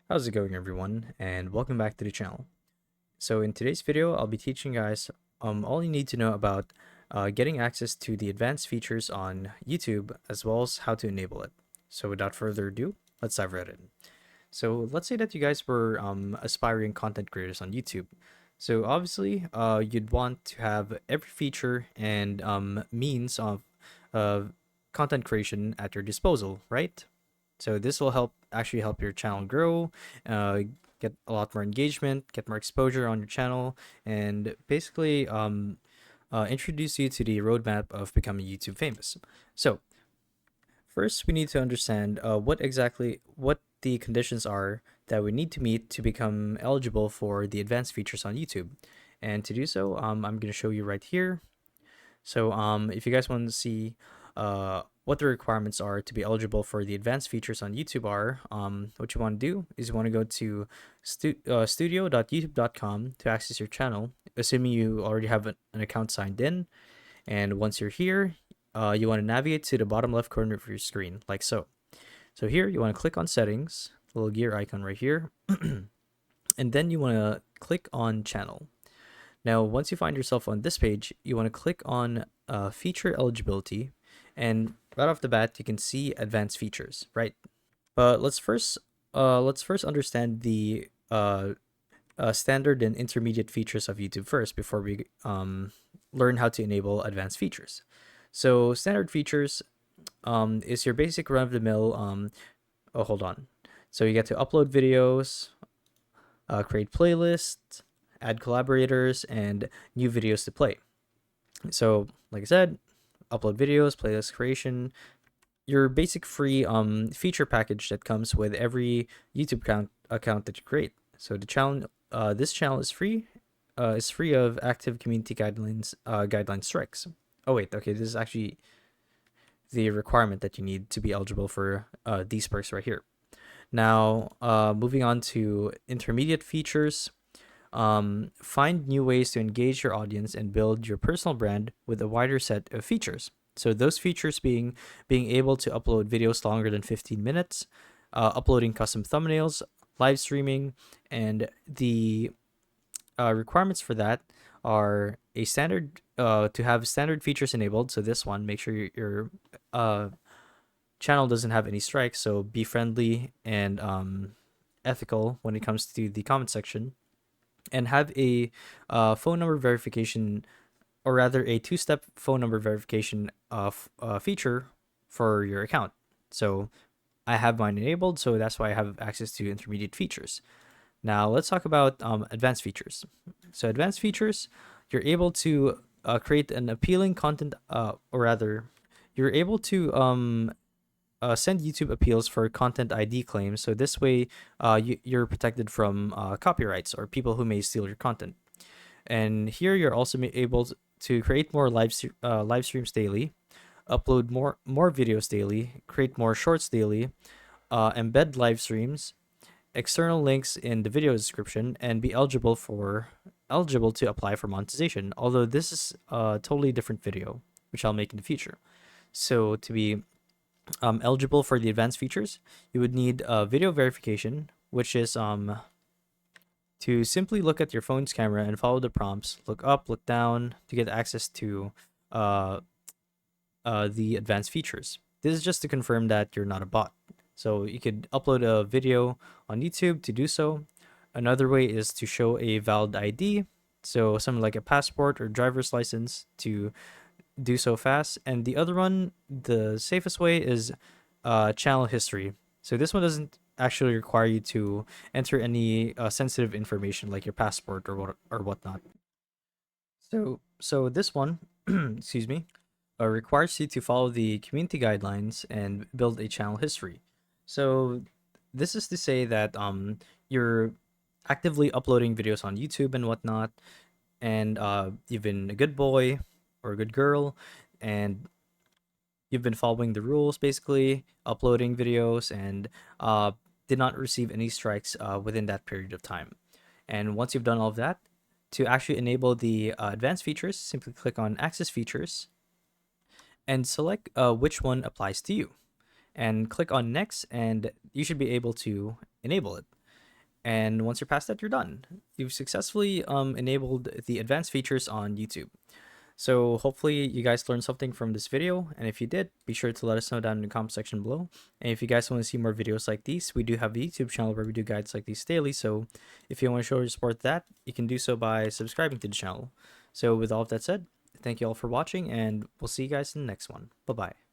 How's it going, everyone, and welcome back to the channel. So in today's video, I'll be teaching you guys all you need to know about getting access to the advanced features on YouTube, as well as how to enable it. So without further ado, let's dive right in. So let's say that you guys were aspiring content creators on YouTube. So obviously, you'd want to have every feature and means of uh, content creation at your disposal, right? So this will actually help your channel grow, uh, get a lot more engagement, get more exposure on your channel, and basically introduce you to the roadmap of becoming YouTube famous. So first, we need to understand what the conditions are that we need to meet to become eligible for the advanced features on YouTube. And to do so, I'm going to show you right here. So if you guys want to see what the requirements are to be eligible for the advanced features on YouTube are, what you want to do is you want to go to studio.youtube.com to access your channel, assuming you already have an account signed in. And once you're here, you want to navigate to the bottom left corner of your screen, like so. So here, you want to click on settings, the little gear icon right here, and then you want to click on channel. Now, once you find yourself on this page, you want to click on feature eligibility, and right off the bat, you can see advanced features, right? But let's first understand the standard and intermediate features of YouTube first before we learn how to enable advanced features. So standard features is your basic run-of-the-mill. Oh, hold on. So you get to upload videos, create playlists, add collaborators, and new videos to play. So, like I said, upload videos, playlist creation, your basic free feature package that comes with every YouTube account that you create. So this channel is free of active community guideline strikes. Oh wait, okay, this is actually the requirement that you need to be eligible for these perks right here. Now, moving on to intermediate features. Find new ways to engage your audience and build your personal brand with a wider set of features. So those features being able to upload videos longer than 15 minutes, uploading custom thumbnails, live streaming, and the requirements for that are a standard to have standard features enabled. So this one, make sure your channel doesn't have any strikes. So be friendly and ethical when it comes to the comment section, and have a phone number verification, or rather a two-step phone number verification feature for your account. So I have mine enabled, so that's why I have access to intermediate features. Now let's talk about advanced features. So advanced features, you're able to create an appealing content, or rather, you're able to send YouTube appeals for content ID claims. So this way, you're protected from copyrights or people who may steal your content. And here you're also able to create more live streams daily, upload more videos daily, create more shorts daily, embed live streams, external links in the video description, and be eligible to apply for monetization. Although this is a totally different video, which I'll make in the future. So to be eligible for the advanced features, you would need video verification, which is to simply look at your phone's camera and follow the prompts, look up, look down to get access to uh, the advanced features. This is just to confirm that you're not a bot. So you could upload a video on YouTube to do so. Another way is to show a valid ID, so something like a passport or driver's license, to do so fast. And the other one, the safest way, is channel history. So this one doesn't actually require you to enter any sensitive information like your passport or whatnot. So this one, excuse me, requires you to follow the community guidelines and build a channel history. So this is to say that you're actively uploading videos on YouTube and whatnot, and you've been a good boy or a good girl, and you've been following the rules, basically uploading videos, and did not receive any strikes within that period of time. And once you've done all of that, to actually enable the advanced features, simply click on Access Features and select which one applies to you. And click on Next, and you should be able to enable it. And once you're past that, you're done. You've successfully enabled the advanced features on YouTube. So hopefully you guys learned something from this video, and if you did, be sure to let us know down in the comment section below. And if you guys want to see more videos like these, we do have a YouTube channel where we do guides like these daily, so if you want to show your support that, you can do so by subscribing to the channel. So with all of that said, thank you all for watching, and we'll see you guys in the next one. Bye bye.